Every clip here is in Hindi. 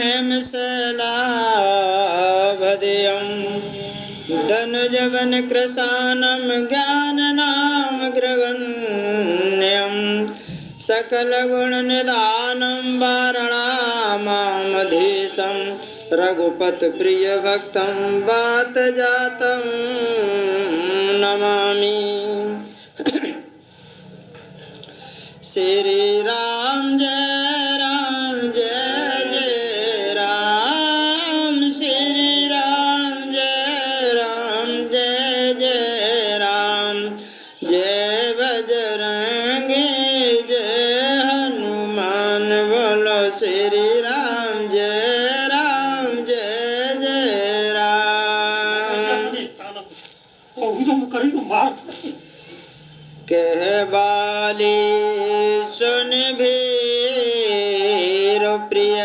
हेमशलाभदयं धनुजवन कृशानं ज्ञाननाम ग्रगण्यं सकलगुणनिधानं वारणामामधीशं रघुपतिप्रियभक्तं वातजातं नमामि। श्री राम जय जय राम, श्री राम जय जय राम, जय बजरंगी जय हनुमान बोलो श्री राम जय जय राम। कहबाली सुन भीर प्रिय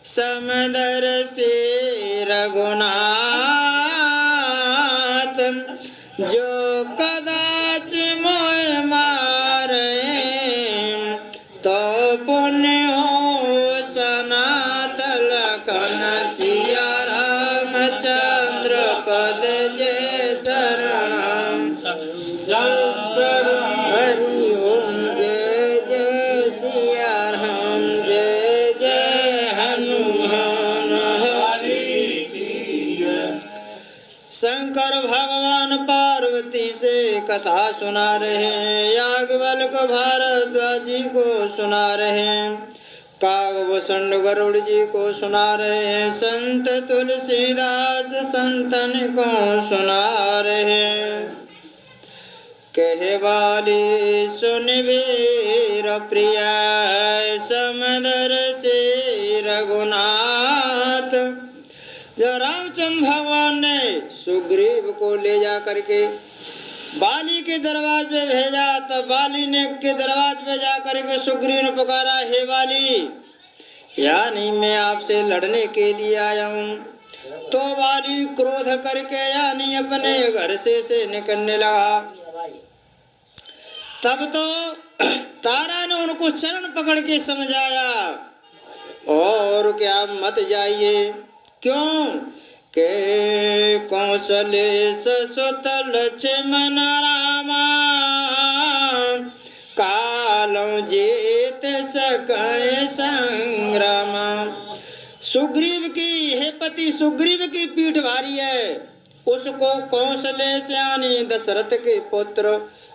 समदर से रघुनाथ, जो कदाच मोह मारे तो पुण्य हो सनातन लखन सिया रामचंद्र पद जय शरणम। हरि ओम जय जय सिया राम जय जय हनुमान। शंकर भगवान पार्वती से कथा सुना रहे हैं, याज्ञवल्क्य भारद्वाज जी को सुना रहे हैं, कागभूषण गरुड़ जी को सुना रहे हैं, संत तुलसीदास संतन को सुना रहे हैं। कहवाली सुन वीर प्रिय समदर से रघुनाथ। जब रामचंद्र भगवान ने सुग्रीव को ले जा करके बाली के दरवाजे पे भेजा, तब बाली ने के दरवाजे पे जा करके सुग्रीव ने पुकारा, हे बाली यानी मैं आपसे लड़ने के लिए आया हूँ। तो बाली क्रोध करके यानी अपने घर से निकलने लगा। तब तो तारा ने उनको चरण पकड़ के समझाया, और क्या मत जाइए, क्यों के कौशलेश सुत लक्ष्मण रामा, कालों जीत सकै संग्राम। सुग्रीव की हे पति सुग्रीव की पीठ भारी है, उसको कौशलेश यानी दशरथ के पुत्र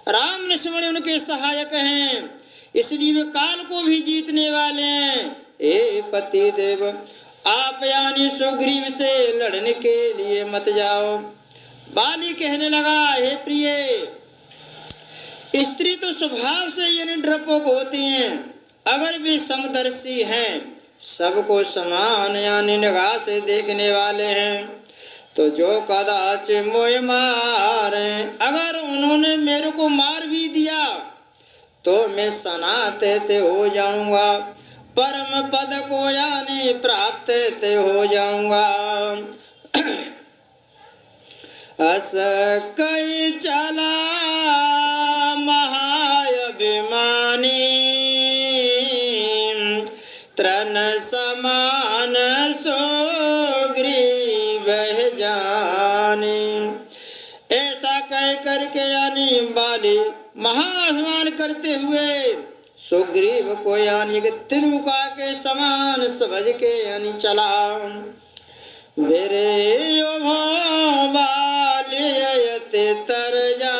राम लक्ष्मण उनके सहायक हैं, इसलिए वे काल को भी जीतने वाले हैं। हे पति देव आप यानी सुग्रीव से लड़ने के लिए मत जाओ। बाली कहने लगा, हे प्रिय स्त्री तो स्वभाव से यानी डरपोक होती हैं, अगर वे समदर्शी हैं, सबको समान यानी निगाह से देखने वाले हैं, तो जो कदाच मोह मारे, अगर उन्होंने मेरे को मार भी दिया तो मैं सनाते हो जाऊंगा, परम पद को यानी प्राप्त हो जाऊंगा। अस कई चला महाअभिमानी, तृण समान सुग्रीव जानी। ऐसा कह करके यानी बाली महाअभिमान करते हुए सुग्रीव को यानी तिनुका के समान समझ के यानी चला। मेरे बालियते तर जा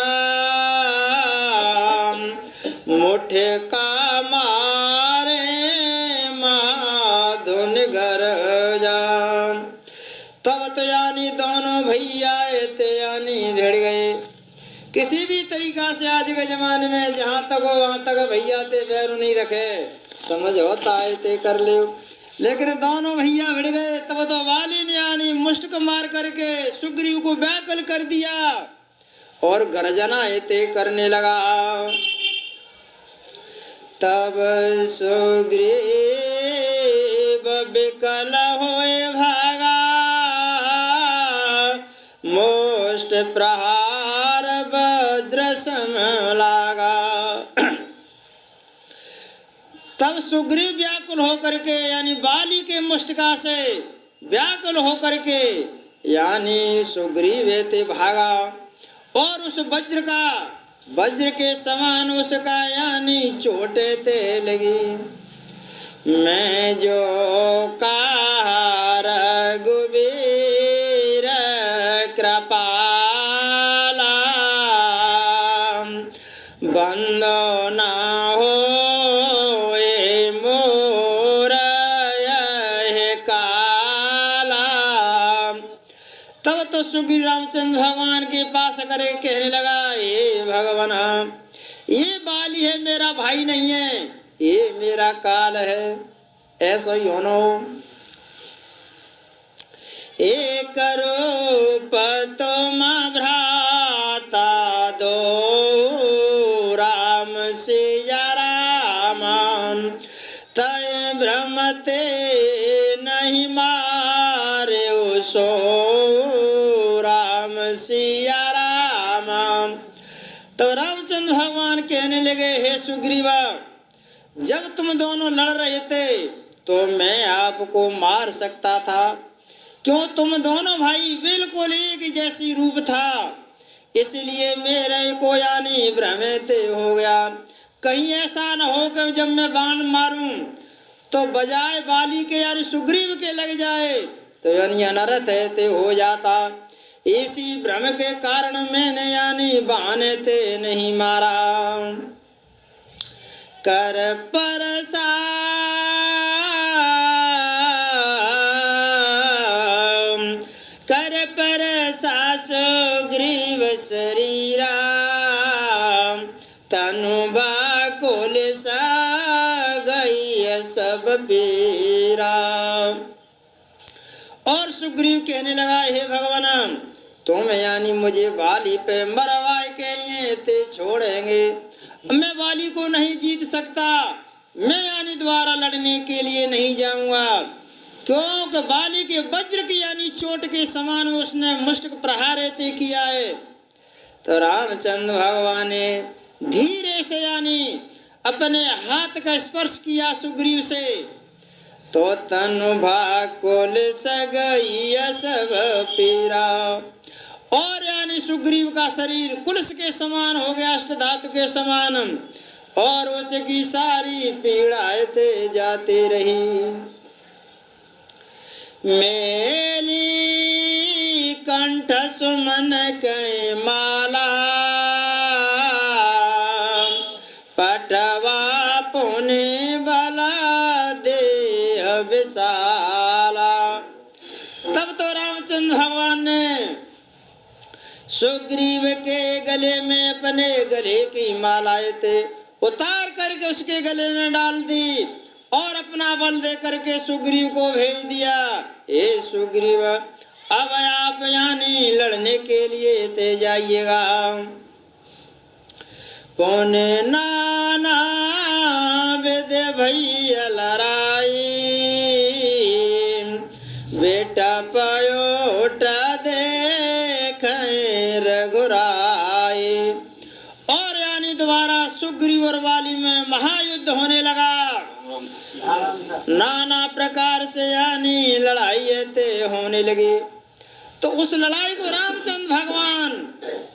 मुठे का मारे माधुन घर जा। तब तो यानी दोनों भैया यानी भिड़ गए। किसी भी तरीका से आज के जमाने में जहाँ तक हो वहाँ तक भैया ते बैर नहीं रखे, समझ होता है ते कर ले। लेकिन दोनों भैया भिड़ गए। तब तो वाली ने यानी मुष्टक मार करके सुग्रीव को व्याकुल कर दिया और गर्जना ते करने लगा। तब सुग्रीव विकल होए भागा, मुष्ट प्रहार वज्र सम लागा। तब सुग्रीव व्याकुल होकर के यानी बाली के मुष्टिका से व्याकुल होकर के यानी सुग्रीव ते भागा और उस वज्र के समान उसका यानी चोटे ते लगी। मैं जो कहा रघुवीर कृपाला बंदो ना हो मोर यह काला। तब तो सुग्रीव रामचंद्र भगवान के पास करे कहने लगा, हे भगवान, ये बाली है मेरा भाई नहीं है, ये मेरा काल है, ऐसा ही होना हो। एक रूप तुम भ्राता दो राम सिया राम तय भ्रमते नहीं मारे सो राम सिया राम। तो रामचंद्र भगवान कहने लगे, हे सुग्रीवा, जब तुम दोनों लड़ रहे थे तो मैं आपको मार सकता था, क्यों तुम दोनों भाई बिल्कुल एक जैसी रूप था, इसलिए मेरे को यानी भ्रमित हो गया। कहीं ऐसा न हो कि जब मैं बाण मारूं तो बजाय बाली के यानी सुग्रीव के लग जाए तो यानी अनर्थ है ते हो जाता। इसी भ्रम के कारण मैंने यानी बहाने ते नहीं मारा। कर परसा सुग्रीव शरीरा तनु बाकुल सा गई सब पीरा। और सुग्रीव कहने लगा, हे भगवान, तुम यानी मुझे बाली पे मरवाए के लिए ते छोड़ेंगे, मैं बाली को नहीं जीत सकता, मैं यानी द्वारा लड़ने के लिए नहीं जाऊंगा, क्योंकि बाली के वज्र की यानी चोट के समान उसने मुष्टक प्रहार किया है। तो रामचंद्र भगवान ने धीरे से यानी अपने हाथ का स्पर्श किया सुग्रीव से, तो तनु भाकुल सगई सब पीरा। और यानी सुग्रीव का शरीर कुलस के समान हो गया, अष्ट धातु के समान, और उसकी सारी पीड़ाएं ते जाती रही। मेली कंठ सुमन के माला पटवा पुने बला देह विशाला। तब तो रामचंद्र भगवान ने सुग्रीव के गले में अपने गले की मालाएं थे उतार करके उसके गले में डाल दी और अपना बल दे करके सुग्रीव को भेज दिया। हे सुग्रीव, अब आप यानी लड़ने के लिए ते जाइएगा। पुण्य नाना वेद भैया लड़ाई बेटा पयोटा देख रघुराई। और यानी दोबारा सुग्रीव और बाली में महायुद्ध होने लगा। नाना प्रकार से यानी लड़ाई ते होने लगी। तो उस लड़ाई को रामचंद्र भगवान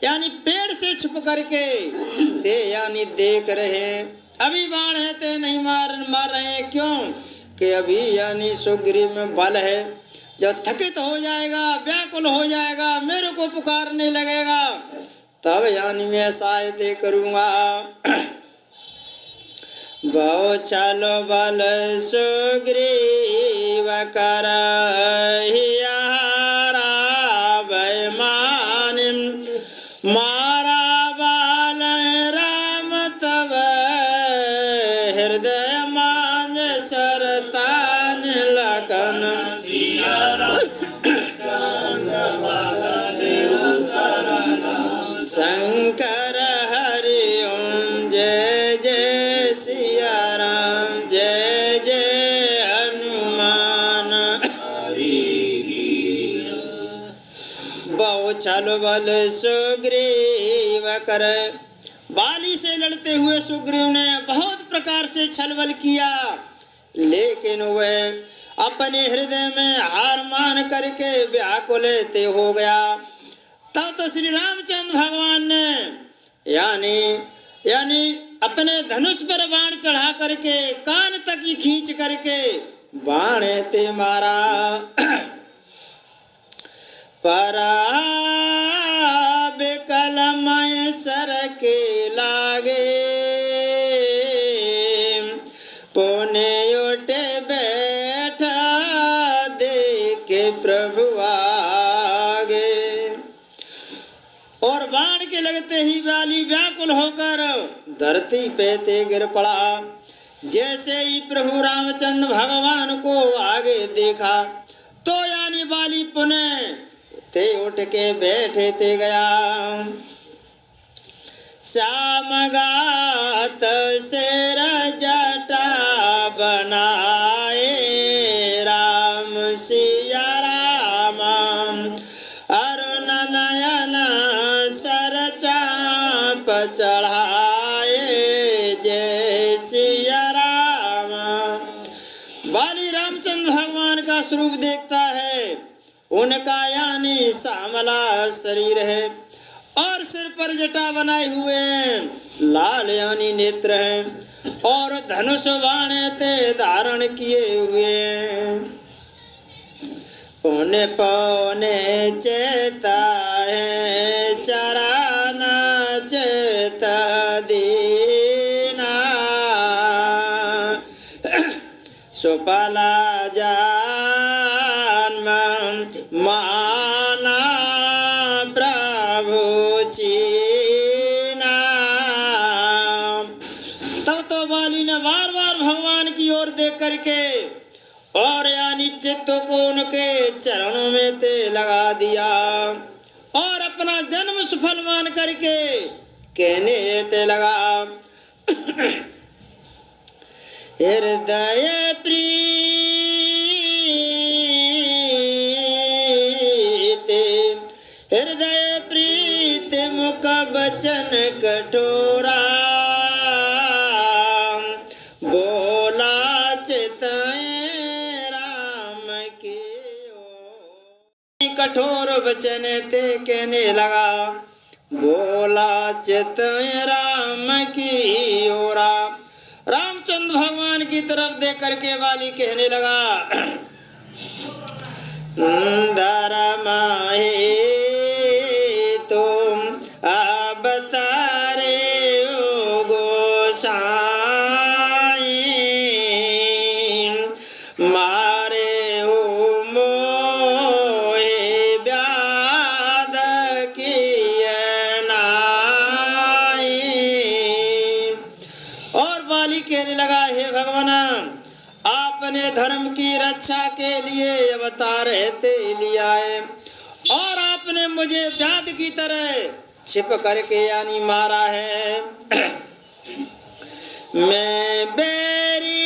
यानी पेड़ से छुप करके ते यानी देख रहे। अभी बाण है ते नहीं मार रहे, क्यों कि अभी यानी सुग्रीव में बल है। जब थकित हो जाएगा, व्याकुल हो जाएगा, मेरे को पुकारने लगेगा, तब यानी मैं सहायता करूंगा। बहु चलो बल सुग्रीव कर मारा बाल राम तब हृदय मांझ सरतान लखन। शंकर हरि ओम जय जय सिया राम जय जय हनुमान। बहु छल बल सुग्रीव कर। बाली से लड़ते हुए सुग्रीव ने बहुत प्रकार से छलबल किया, लेकिन वह अपने हृदय में हार मान करके व्याकुल हो गया। तब तो श्री रामचंद्र भगवान ने यानी अपने धनुष पर बाण चढ़ा करके कान तक ही खींच करके बाण ते मारा। परा बेकलमय सर के लागे, पोने उठे बैठा देखे प्रभु आगे। और बाण के लगते ही वाली व्याकुल होकर धरती पे ते गिर पड़ा। जैसे ही प्रभु रामचंद्र भगवान को आगे देखा तो यानी वाली पुनः ते उठ के बैठे ते गया। श्याम गात शेर जटा बनाए, राम सिया राम अरुण नयन सर चाप चढ़ाए, जय सिया राम। बाली रामचंद्र भगवान का स्वरूप देखता है, उनका यानी श्यामला शरीर है और सिर पर जटा बनाए हुए हैं, लाल यानी नेत्र हैं और धनुष बाण ते धारण किए हुए हैं। पौने पौने चेता है चराना चेता दीना, सुपला जन्म माना प्रभु चीना। तब तो बाली ने बार बार भगवान की ओर देख करके और यानी चित्त को उनके चरणों में ते लगा दिया और अपना जन्म सफल मान करके कहने ते लगा, हृदय प्रीत मुख बचन कठोरा, बोला चितय राम की ओर। कठोर वचन ते कहने लगा, बोला चितय राम की ओरा। रामचंद्र भगवान की तरफ देख करके वाली कहने लगा, धर्म तुम अवतारे गोसाई, मारे हो मोहे व्याध किए नाई। और बाली कहने लगा, हे भगवान, आपने धर्म की रक्षा के लिए अवतार ते लिया है और आपने मुझे व्याध की तरह छिप करके यानी मारा है। मैं बेरी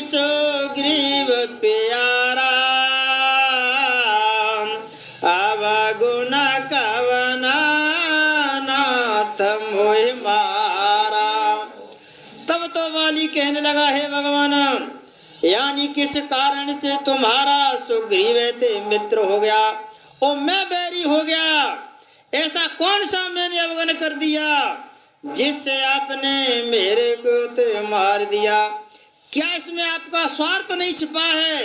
सुग्रीव प्यारा, अवगुण कवना नाथ मोहि मारा। तब तो वाली कहने लगा, हे भगवान, यानी किस कारण से तुम्हारा सुग्रीव ते मित्र हो गया और मैं बैरी हो गया? ऐसा कौन सा मैंने अवगुण कर दिया जिससे आपने मेरे को तो मार दिया? क्या इसमें आपका स्वार्थ नहीं छिपा है?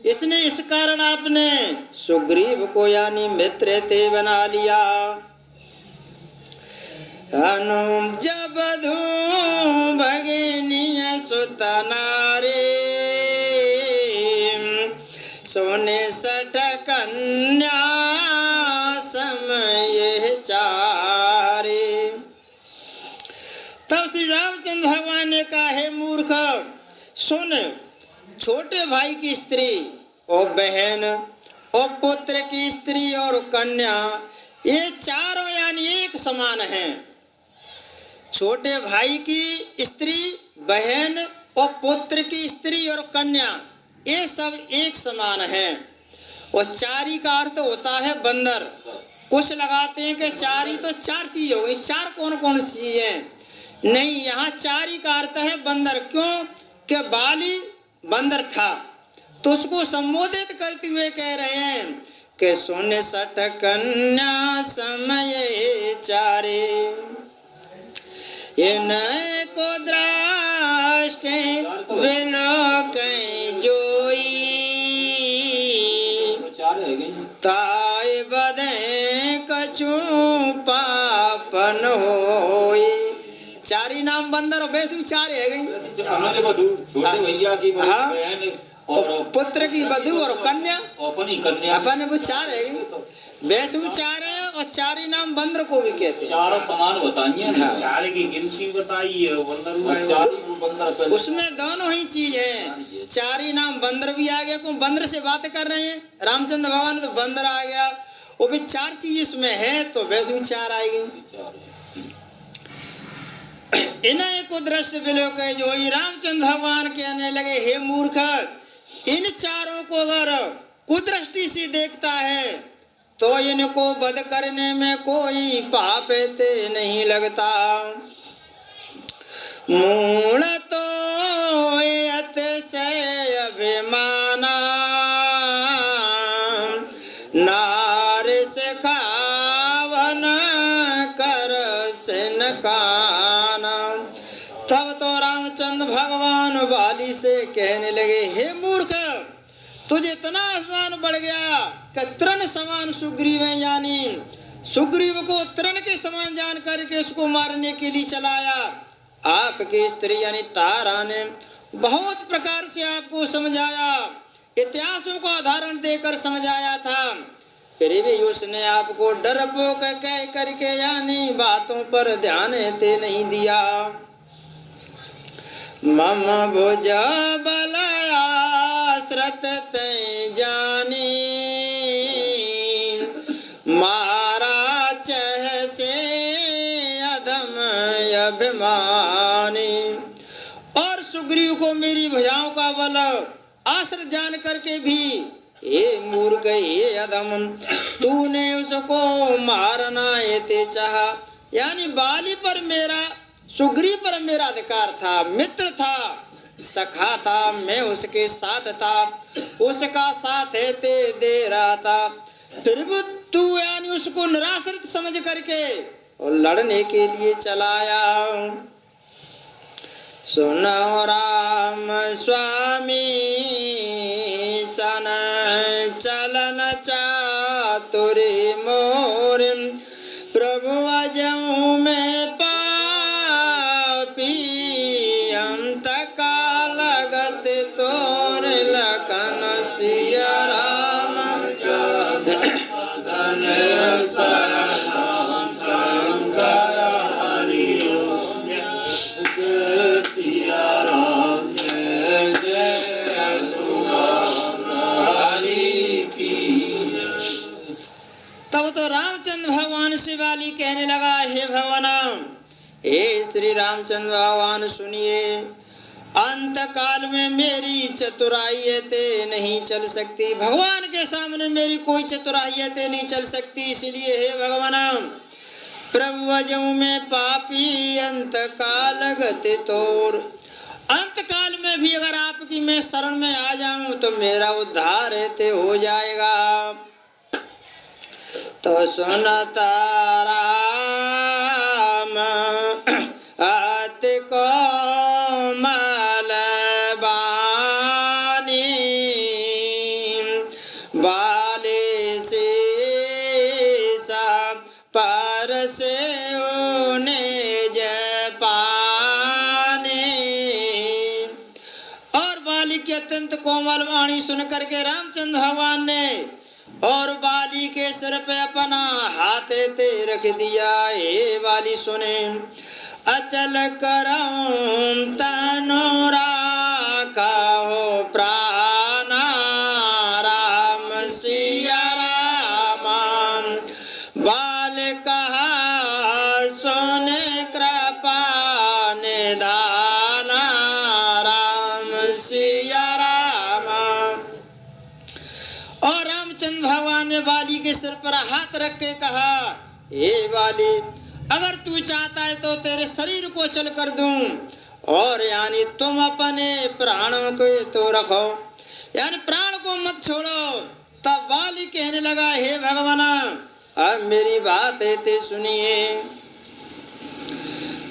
इसने इस कारण आपने सुग्रीव को यानी मित्र ते बना लिया। हनुम जब धूम भगिनी सुतनारे, सोने सठ कन्या समय चारे। तब श्री रामचंद्र भगवान ने कहा, हे मूर्ख, सुन, छोटे भाई की स्त्री और बहन और पुत्र की स्त्री और कन्या, ये चारों यानी एक समान हैं। छोटे भाई की स्त्री, बहन और पुत्र की स्त्री और कन्या, ये सब एक समान हैं। और चारी का अर्थ होता है बंदर। कुछ लगाते हैं कि चार ही तो चार चीज हो गई, चार कौन कौन सी चीज है? नहीं, यहाँ चार ही का अर्थ है बंदर। क्यों? कि बाली बंदर था, तो उसको संबोधित करते हुए कह रहे हैं कि सुन सठ कन्या समय चारे, ये नए को दृष्टि विलोक जोई, ताय बदे कछु पापन होई। चारी नाम बंदर और वैसे चार है गई। छोटे भैया की बहन और पुत्र की वधू और कन्या, अपन वो चार है गई। वैसे चार है और चार ही नाम बंदर को भी कहते हैं। चारों समान बताइए ना। चार की गिनती बताइए। बंदर उसमें दोनों ही चीज है। चार ही नाम बंदर भी आ गया, को बंदर से बात कर रहे हैं रामचंद्र भगवान, तो बंदर आ गया। वो भी चार चीज इसमें है, तो वैसे चार आएगी। इन्हें को दृष्टि विलोक जोई। रामचंद्र भगवान कहने लगे, हे मूर्ख, इन चारों को अगर कुदृष्टि से देखता है तो इनको वध करने में कोई पाप ते नहीं लगता। मूल तो अतिशय अभिमाना, नार से खावन कर सिन काना। तब तो रामचंद्र भगवान वाली से कहने लगे, हे मूर्ख, तुझे इतना अभिमान बढ़ गया कि तृण समान सुग्रीव है, यानी सुग्रीव को तृण के समान जान करके उसको मारने के लिए चलाया। आपकी स्त्री यानी तारा ने बहुत प्रकार से आपको समझाया, इतिहासों का उदाहरण देकर समझाया था, फिर भी उसने आपको डरपोक कह करके यानी बातों पर ध्यान ते नहीं दिया। मम भुज बलयाश्रत तै जानी, मारा चह से अधम अभिमानी। और सुग्रीव को मेरी भुजाओं का बल आश्रय जान करके भी, हे मूर्ख, हे अधम, तूने उसको मारना ते चाहा। यानी बाली पर मेरा, सुग्रीव पर मेरा अधिकार था, मित्र था, सखा था, मैं उसके साथ था, उसका साथ है ते दे रहा था, फिर भी तू यानी उसको निराश्रित समझ करके और लड़ने के लिए चलाया। सुनो राम स्वामी सन चलन चातुरी मोर, प्रभु अजऊ में पापी, अंत कालगत तोर लखन सिया राम। तब तो रामचंद्र भगवान से वाली कहने लगा, हे भगवान, हे श्री रामचंद्र भगवान, सुनिए, अंत काल में मेरी चतुराई ते नहीं चल सकती। भगवान के सामने मेरी कोई चतुराई ते नहीं चल सकती। इसलिए हे भगवान, प्रभु अजऊ में पापी, अंत काल गति तोर। अंत काल में भी अगर आपकी मैं शरण में आ जाऊं तो मेरा उद्धार ते हो जाएगा। तो सुनता राम अति कोमल बानी, बाले से सा पर से उने जय पानी। और बाली की अत्यंत कोमल वाणी सुन करके रामचंद्र भगवान ने और बाली के सिर पे अपना हाथ ते रख दिया। हे बाली सुने, अचल करऊं तनो राखा हो प्राणा, राम सिया राम। बाल कहा सोने कृपा निधाना, राम सिया राम। और रामचंद्र भगवान ने बाली के सिर पर हाथ रख के कहा, हे वाली, अगर तू चाहता है तो तेरे शरीर को चल कर दूं, और यानी तुम अपने प्राणों को तो रखो, यानी प्राण को मत छोड़ो। तब वाली कहने लगा, हे भगवान, अब मेरी बात है ते सुनिए।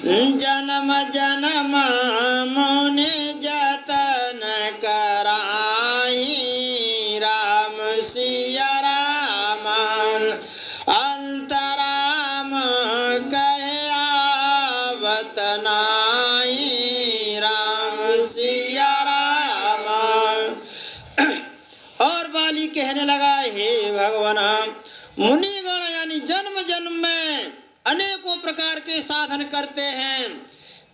जन्म जन्म मोने जतन कराई, राम सिया राम अंतराम कहे आवत नाई, राम सिया राम। और बाली कहने लगा, हे भगवान, मुनिगण यानी जन्म जन्म में अनेकों प्रकार के साधन करते हैं,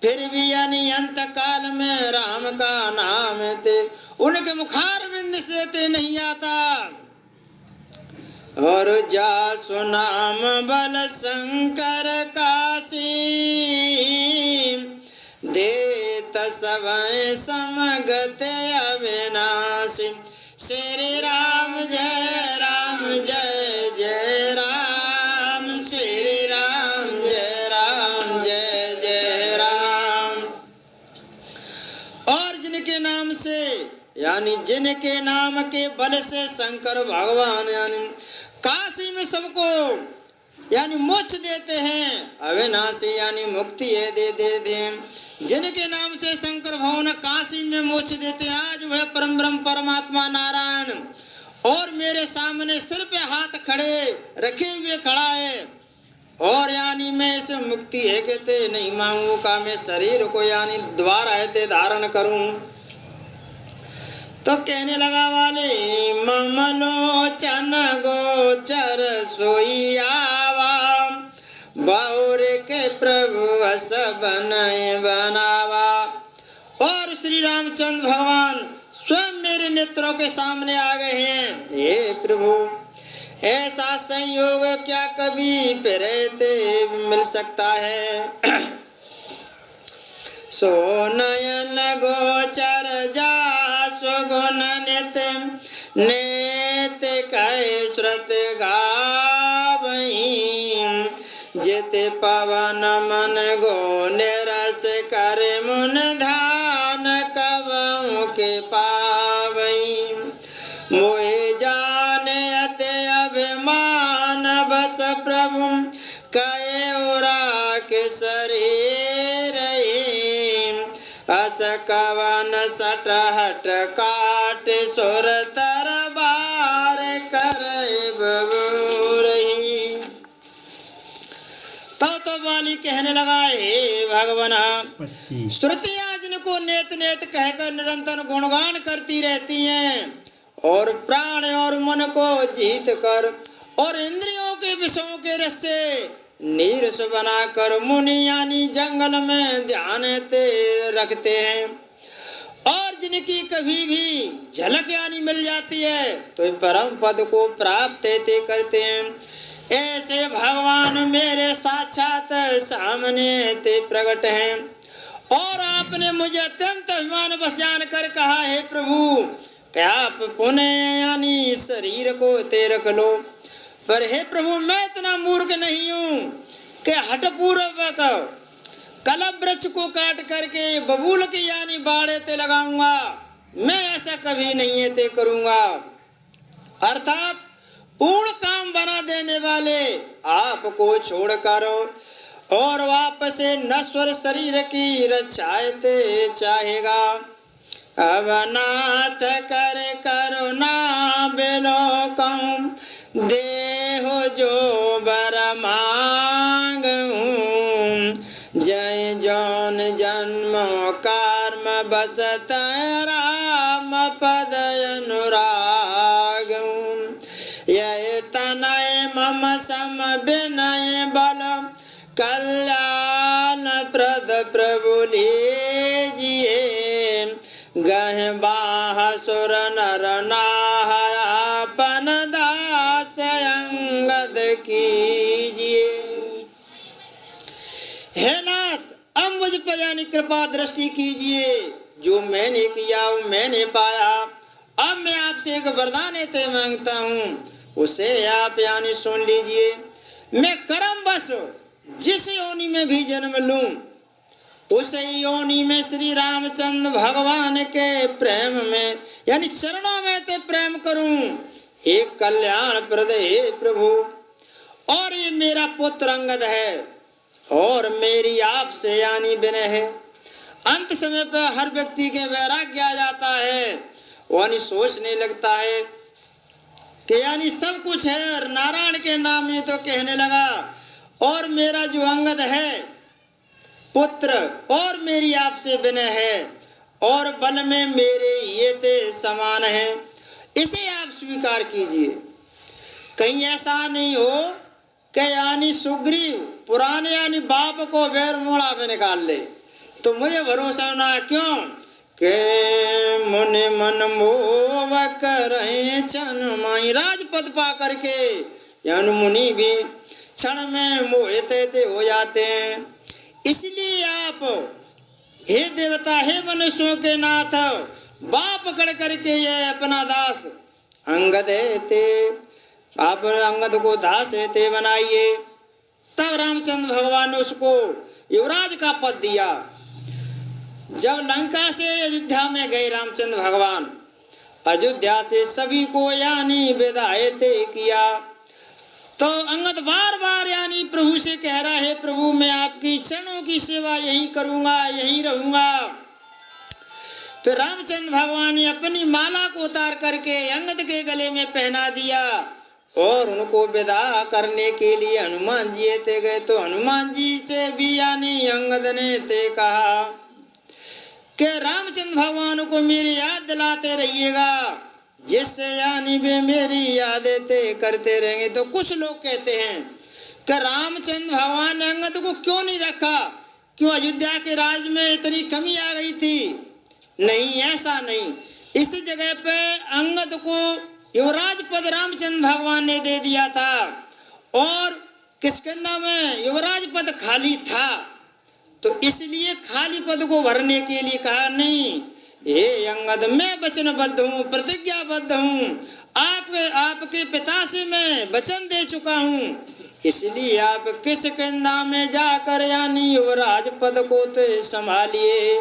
फिर भी यानी अंत काल में राम का नाम ते उनके मुखार बिंद से ते नहीं आता। और जा सुनाम बल शंकर काशी, देत सवै समगत अविनाशी, श्री राम जय राम जय जय राम, श्री राम जय राम जय जय राम। और जिनके नाम से यानी जिनके नाम के बल से शंकर भगवान यानी काशी में सबको यानी मोक्ष देते हैं, अविनाशी यानी मुक्ति है दे जिनके नाम से शंकर भगवान काशी में मोक्ष देते हैं। आज वह परम ब्रह्म परमात्मा नारायण और मेरे सामने सिर पे हाथ खड़े रखे हुए खड़ा है, और यानी मैं इसे मुक्ति है कहते नहीं मांगू का, मैं शरीर को यानी द्वारा है ते धारण करूं। तो कहने लगा, वाले ममलोचन गोचर सोई आवा, बाउर के प्रभु अस बनाए बनावा। और श्री रामचंद्र भगवान स्वयं मेरे नेत्रों के सामने आ गए हैं। हे प्रभु, ऐसा संयोग क्या कभी फिरते मिल सकता है। सो नयन गोचर जा सुगुण नित नेत कहे श्रुत गावहीं, जित पवन मन गो निरस कर मुन धान कबहु के पावहीं, मोहे जाने अति अभिमान बस प्रभु कहे उरा के शरीर, अस कवन सटहट काट सुर तरबार करे बबूरही। तो वाली कहने लगा, हे भगवान, श्रुतियाँ जिनको नेत नेत कहकर निरंतर गुणगान करती रहती हैं, और प्राण और मन को जीत कर और इंद्रियों के विषयों के रस से नीरस बनाकर मुनि यानी जंगल में ध्यान रखते हैं, और जिनकी कभी भी झलक यानी मिल जाती है तो परम पद को प्राप्त करते हैं। ऐसे भगवान मेरे साक्षात सामने ते प्रकट हैं, और आपने मुझे अत्यंत अभिमान बस जान कर कहा, हे प्रभु, क्या आप पुनः यानी शरीर को ते रख लो। पर हे प्रभु, मैं इतना मूर्ख नहीं हूँ कि हठपूर्वक कलम वृक्ष को काट करके बबूल की यानी बाड़े ते लगाऊंगा, मैं ऐसा कभी नहीं है ते करूंगा। अर्थात पूर्ण काम बना देने वाले आपको छोड़कर और वापस नश्वर शरीर की रक्षा चाहेगा। अब नाथ कर करुणा बिलोकम, देहो जो बर मांगूं, जय जौन जन्म कर्म बसत राम पद अनुराग, यह तनय मम सम विनय बल, कल्याण प्रद प्रभु लीजिए, गह बाह सुर नर नाहयापन दास अंगद कीजिए। हे नाथ, अब मुझ पर यानी कृपा दृष्टि कीजिए, जो मैंने किया वो मैंने पाया। अब मैं आपसे एक वरदान मांगता हूँ, उसे आप यानी सुन लीजिए। मैं कर्म बस जिस योनि में भी जन्म लूं, उस योनि में श्री रामचंद्र भगवान के प्रेम में यानी चरणों में ते प्रेम करूं। एक कल्याण प्रदे प्रभु, और ये मेरा पुत्र अंगद है और मेरी आपसे यानी विनय है। अंत समय पर हर व्यक्ति के वैराग्य आ जाता है, यानी सोचने लगता है कि यानी सब कुछ है और नारायण के नाम ये तो कहने लगा, और मेरा जो अंगद है पुत्र और मेरी आपसे विनय है और बल में मेरे ये ते समान है, इसे आप स्वीकार कीजिए। कहीं ऐसा नहीं हो कि यानी सुग्रीव पुराने यानी बाप को बैर मोड़ा में निकाल ले, तो मुझे भरोसा ना क्यों के मुनि मन मोह करे चन माई, राजपद पा करके यानी मुनि भी क्षण में मोहित हो जाते हैं। इसलिए आप हे देवता हे मनुष्यों के नाथ बाप पकड़ करके ये अपना दास अंगद ते आप अंगद को दास ते बनाइए। तब रामचंद्र भगवान ने उसको युवराज का पद दिया। जब लंका से अयोध्या में गए रामचंद्र भगवान, अयोध्या से सभी को यानी विदाई ते किया, तो अंगद बार बार यानी प्रभु से कह रहा है प्रभु मैं आपकी चरणों की सेवा यही करूंगा यही रहूंगा। फिर रामचंद्र भगवान ने अपनी माला को उतार करके अंगद के गले में पहना दिया और उनको विदा करने के लिए हनुमान जी ते गए, तो हनुमान जी से भी यानी अंगद ने ते कहा कि रामचंद्र भगवान को मेरी याद दिलाते रहिएगा, जिससे यानी वे मेरी यादें ते करते रहेंगे। तो कुछ लोग कहते हैं कि रामचंद्र भगवान ने अंगद को क्यों नहीं रखा, क्यों अयोध्या के राज में इतनी कमी आ गई थी? नहीं, ऐसा नहीं। इस जगह पे अंगद को युवराज पद रामचंद्र भगवान ने दे दिया था और किष्किंधा में युवराज पद खाली था, तो इसलिए खाली पद को भरने के लिए कहा नहीं, हे अंगद मैं वचनबद्ध हूँ, प्रतिज्ञाबद्ध हूँ, आपके पिता से मैं वचन दे चुका हूँ, इसलिए आप किष्किंधा में जाकर यानी युवराज पद को तो संभालिए।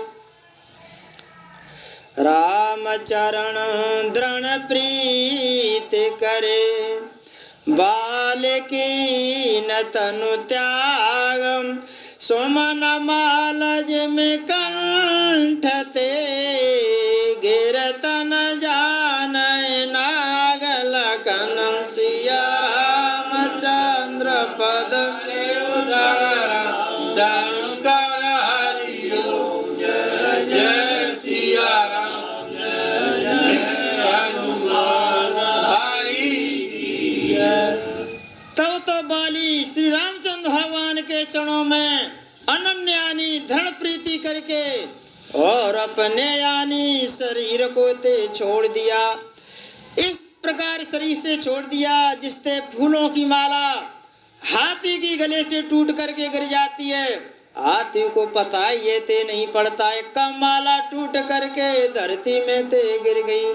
राम चरण दृढ़ प्रीत करे, बालकी न तनु त्याग, सुमन मालज में कंठते, गिरतन जान नागल कनम सिया रामचंद्र पद शंकर हरिओ जय जय सिया राम जय हनुमान हरि। तब तो बाली श्री रामचंद्र भगवान के चरणों में अनन्य यानी दृढ़ प्रीति करके और अपने यानी शरीर को ते छोड़ दिया। इस प्रकार शरीर से छोड़ दिया जिससे फूलों की माला हाथी की गले से टूट करके गिर जाती है, हाथी को पता ये ते नहीं पड़ता है, कब माला टूट करके धरती में ते गिर गई।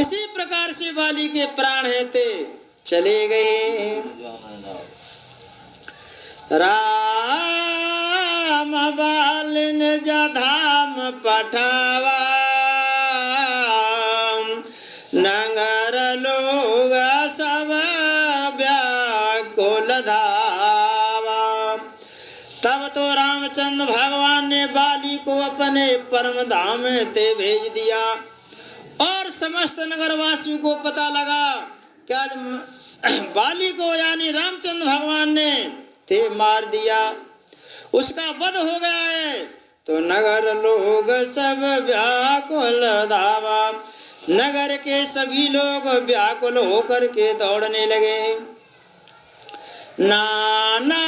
इसी प्रकार से बाली के प्राण है ते चले गए। राम बालिन जधाम पठावा, नगर लोग सब व्याकुल धावा। तब तो रामचंद्र भगवान ने बाली को अपने परम धाम ते भेज दिया और समस्त नगरवासियों को पता लगा कि आज बाली को यानी रामचंद्र भगवान ने ते मार दिया, उसका वध हो गया है। तो नगर लोग सब व्याकुल धावा, नगर के सभी लोग व्याकुल होकर के दौड़ने लगे। नाना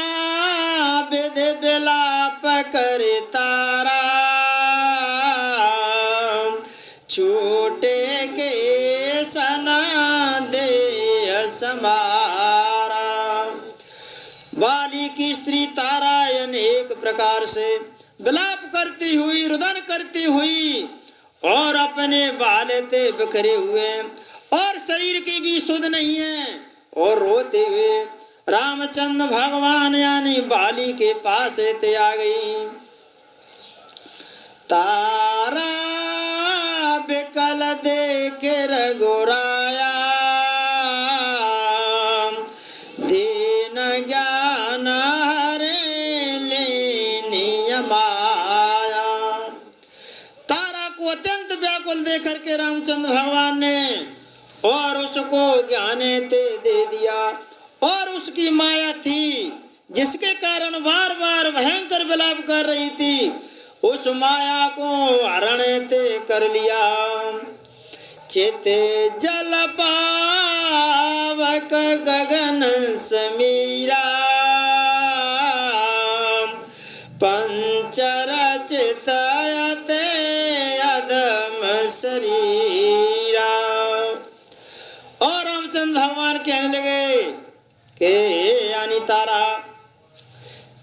विध विलाप करे तारा, छूटे के सना दे समारा। बाली की स्त्री तारा अनेक प्रकार से विलाप करती हुई रुदन करती हुई और अपने बाल ते बिखरे हुए और शरीर की भी सुध नहीं है और रोते हुए रामचंद्र भगवान यानी बाली के पास ते आ गई। तारा बिकल देखे रघुराया, दीन ज्ञान हरे लेनी माया। तारा को अत्यंत व्याकुल देख करके रामचंद्र भगवान ने और उसको ज्ञान दे दिया। और उसकी माया थी जिसके कारण बार बार भयंकर विलाप कर रही थी, उस माया को हरण ते कर लिया। चिते जल पावक गगन समीरा, पंचरचित ते अधम शरीरा। और रामचंद्र भगवान कहने लगे कि यानी तारा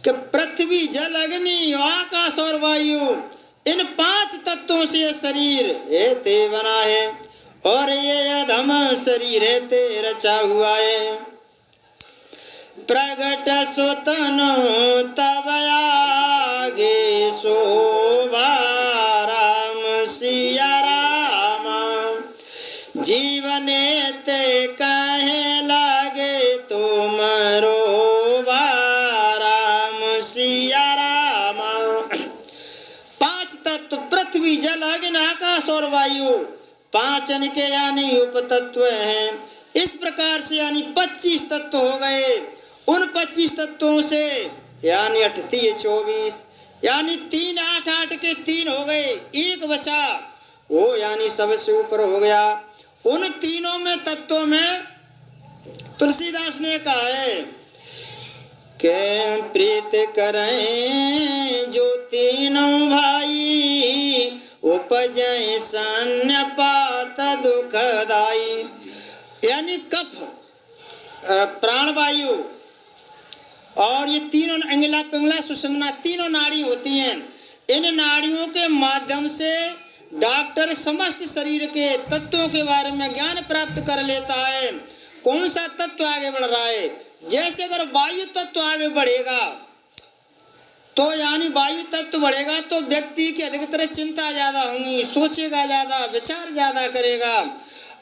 कि पृथ्वी जल अग्नि आकाश और वायु इन 5 तत्वों से शरीर ते बना है और ये अधम शरीर ते रचा हुआ है। प्रगट सुतनो तब आगे शोभा, राम सिया राम जीवने ते कहे लागे तुमरो सिया राम। 5 तत्व पृथ्वी जल अग्नि आकाश और वायु 5 इनके यानी उपतत्व हैं। इस प्रकार से यानी 25 तत्व हो गए। उन 25 तत्वों से यानी 8 3 24 यानी 3 8 8 के 3 हो गए, एक बचा वो यानी सबसे ऊपर हो गया। उन तीनों में तत्वों में तुलसीदास ने कहा है के प्रीत करें जो तीनों भाई, उपजय सन्नपात दुखदाई। यानी कफ, प्राणवायु और ये तीनों अंगला पिंगला सुषुम्ना तीनों नाड़ी होती हैं। इन नाड़ियों के माध्यम से डॉक्टर समस्त शरीर के तत्वों के बारे में ज्ञान प्राप्त कर लेता है। कौन सा तत्व आगे बढ़ रहा है। जैसे अगर वायु तत्व आगे बढ़ेगा तो यानी वायु तत्व बढ़ेगा तो व्यक्ति की अधिकतर चिंता ज्यादा होगी, सोचेगा ज्यादा, विचार ज्यादा करेगा।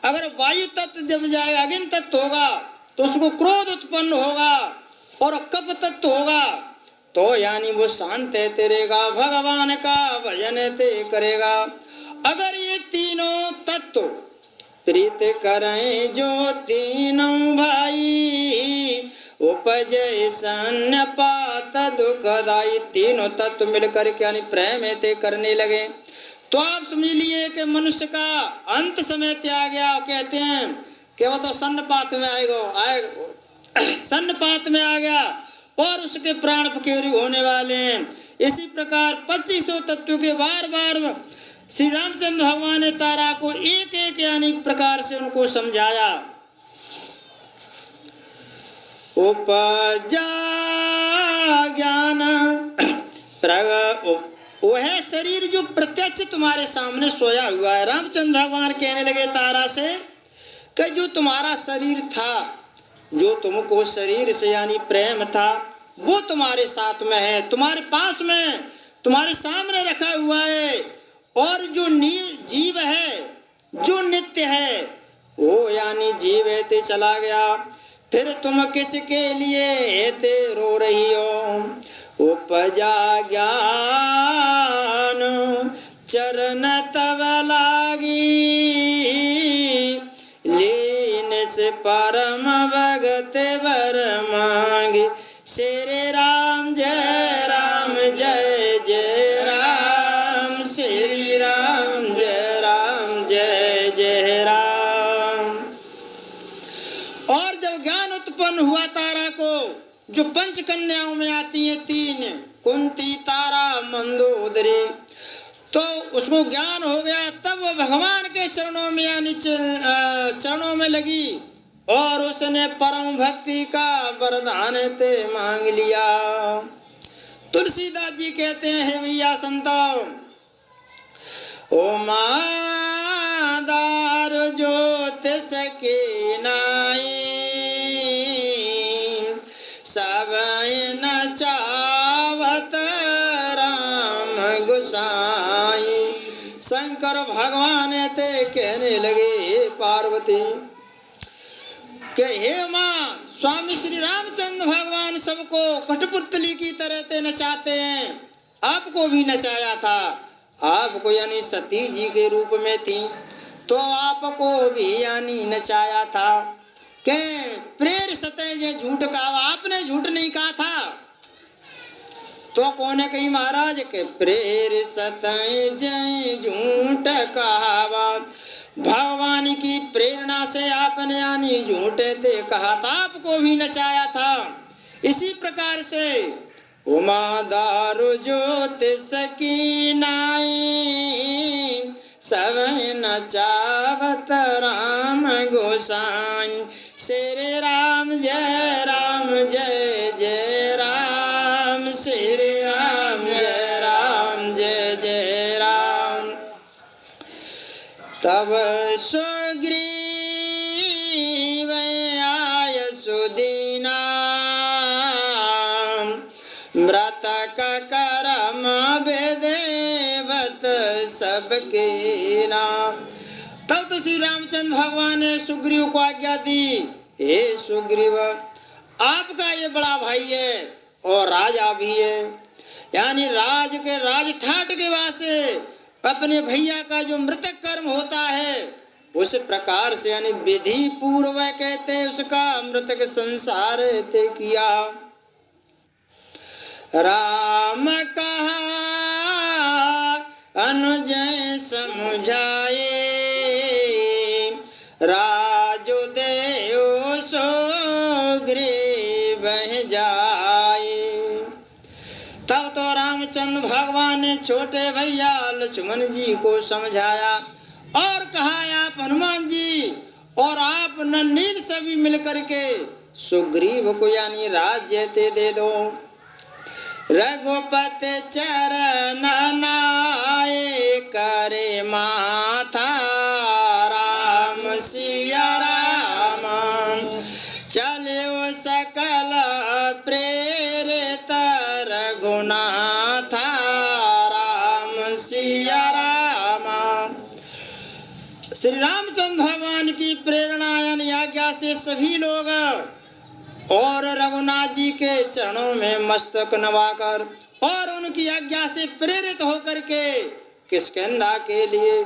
अगर वायु तत्व जब जाएगा अग्नि तत्व होगा तो उसको क्रोध उत्पन्न होगा और कफ तत्व होगा तो यानी वो शांत है रहेगा, भगवान का भजन ते करेगा। अगर ये तीनों तत्व प्रीत करें जो तीनों भाई, उपजय सन्नपात दुखदाई। तीनों तत्व मिलकर के यानी प्रेम ते करने लगे तो आप समझ लिए कि मनुष्य का अंत समय आ गया। कहते हैं कि वो तो सन्नपात में आएगा, सन्नपात में आ गया और उसके प्राण फकेरी होने वाले हैं। इसी प्रकार 2500 तत्व के बार बार श्री रामचंद्र भगवान ने तारा को एक एक यानी प्रकार से उनको समझाया। उपजा ज्ञान वह शरीर जो प्रत्यक्ष तुम्हारे सामने सोया हुआ है। रामचंद्र भगवान कहने लगे तारा से कि जो तुम्हारा शरीर था, जो तुमको शरीर से यानी प्रेम था, वो तुम्हारे साथ में है, तुम्हारे पास में, तुम्हारे सामने रखा हुआ है। और जो जीव है, जो नित्य है, वो यानी जीव है ते चला गया। फिर तुम किसके लिए ते रो रही हो। उपजा ज्ञान चरण तब लागी, लीन से परम भगत वर मांगी। श्री राम जय राम जय जय राम, श्री राम जय जय राम। और जब ज्ञान उत्पन्न हुआ तारा को, जो 5 कन्याओं में आती है 3, कुंती तारा मंदोदरी, तो उसको ज्ञान हो गया। तब वो भगवान के चरणों में यानी चरणों में लगी और उसने परम भक्ति का वरदान ते मांग लिया। तुलसीदास जी कहते हैं, हे भैया संतों, ओ मादार ज्योत सके नाई, शंकर भगवान ते कहने लगे पार्वती कि हे माँ, स्वामी श्री रामचंद्र भगवान सबको कठपुतली की तरह ते नचाते हैं, आपको भी नचाया था। आपको यानी सती जी के रूप में थी तो आपको भी यानी नचाया था। के प्रेर सतह जे झूठ कहा, आपने झूठ नहीं कहा था। तो कौन कही महाराज के प्रेर सतह जे झूठ कहावा, भगवान की प्रेरणा से आपने यानी झूठे थे कहा था, आपको भी नचाया था। इसी प्रकार से उमा दारू ज्योतिष की नाई, सब नचावत राम गोसाई। श्री राम जय जय राम, श्री राम जय जय राम। तब सुग्रीव आय सुदीना, मृतक करम विदेवत सबके नाम। तब तो श्री रामचंद्र भगवान ने सुग्रीव को आज्ञा दी, हे सुग्रीव, आपका ये बड़ा भाई है और राजा भी है, यानी राज ठाट के वास्ते अपने भैया का जो मृतक कर्म होता है उस प्रकार से यानी विधि पूर्व कहते उसका मृतक संसार ते किया। राम कहा अनुजय समझाए, राजो देव सुग्रीव जाए। तब तो रामचंद्र भगवान ने छोटे भैया लक्ष्मण जी को समझाया और कहा, आप हनुमान जी और आप नन्नील सभी मिलकर के सुग्रीव को यानी राज्य दे दो। रघुपति चरण नाये करे माथा, राम सिया राम चले सकल प्रेरित रघुनाथ, राम सिया राम। श्री रामचंद्र भगवान की प्रेरणा यानी आज्ञा से सभी लोग और रघुनाथ जी के चरणों में मस्तक नवाकर और उनकी आज्ञा से प्रेरित होकर के किष्किंधा के लिए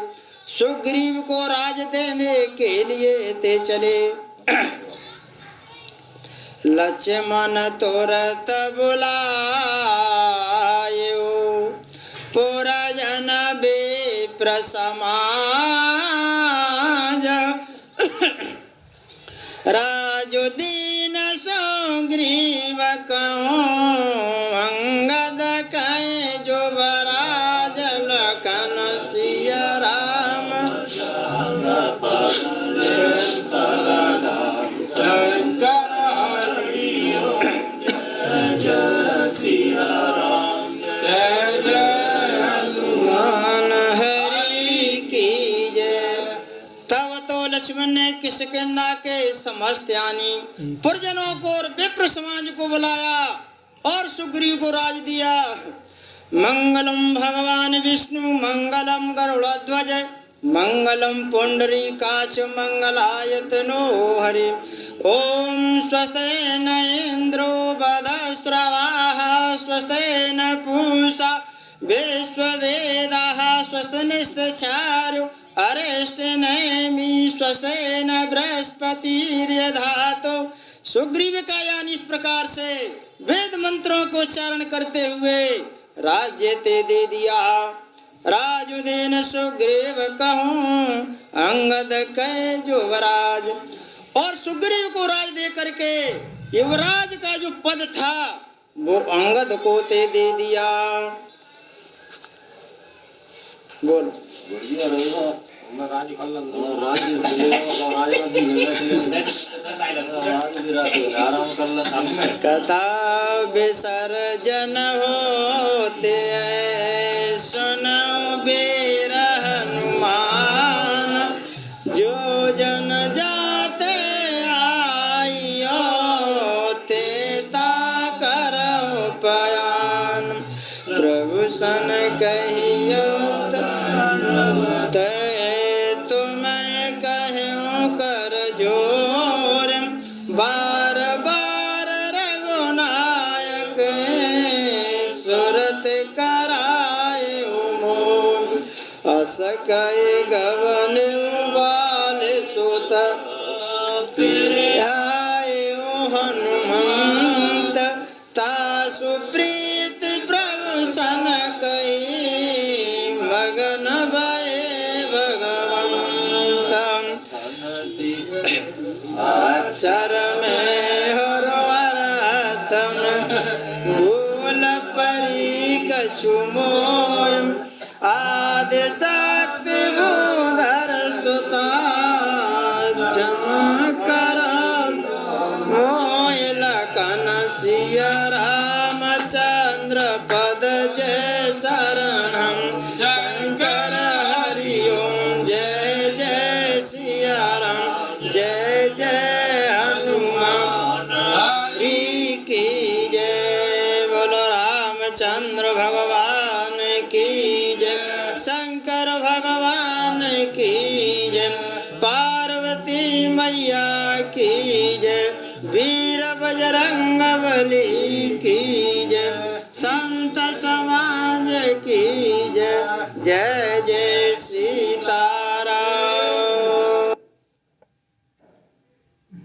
सुग्रीव को राज देने के लिए ते चले। लक्ष्मण तुरंत बुलायो, पुरजन विप्र समाज, राजो दीन सुग्रीव कहूं, अंगद कहे जो बराज लखन सिया राम। लक्ष्मण ने किष्किंधा के समस्त यानी पुरजनों को और विप्र समाज को बुलाया और सुग्रीव को राज दिया। मंगलम भगवान विष्णु मंगलम गरुड़ध्वज मंगलम पुंडरीकाक्ष मंगलायतनो हरि। ओम स्वस्ते न इंद्रो बधस्रवाः स्वस्ते न पूषा विश्ववेदाः स्वस्तिनिश्चार्यो अरिष्टनेमि स्वस्तेन बृहस्पतिर्दधातु। सुग्रीव का यानी इस प्रकार से वेद मंत्रों को उच्चारण करते हुए राज्य ते दे दिया। राजुदेन सुग्रीव कहूं अंगद कहे जो वराज, और सुग्रीव को राज दे करके युवराज का जो पद था वो अंगद को ते दे दिया। बोल कथा विसर्जन होते सुनो वीर हनुमान, जो जन जाते आइयो तेता करो पयान। प्रभु सन कहियो दास कहे गवन वाले सोत आयो हनुमंत तासु प्रीत प्रभु सन कई मगन भये भगवंत अक्षर में हर वरतम भूल परी कछु मोय आदि शक्ति भूधर सुता चमकर मोय लखन सिया रामचंद्र पद जय शरणम शंकर हरि ओम जय जय सिया राम जय जय हनुमान हरि की जय। बोलो रामचंद्र भगवान की जय शंकर भगवान की जय पार्वती मैया की जय वीर बजरंग बली की जय संत समाज की जय जय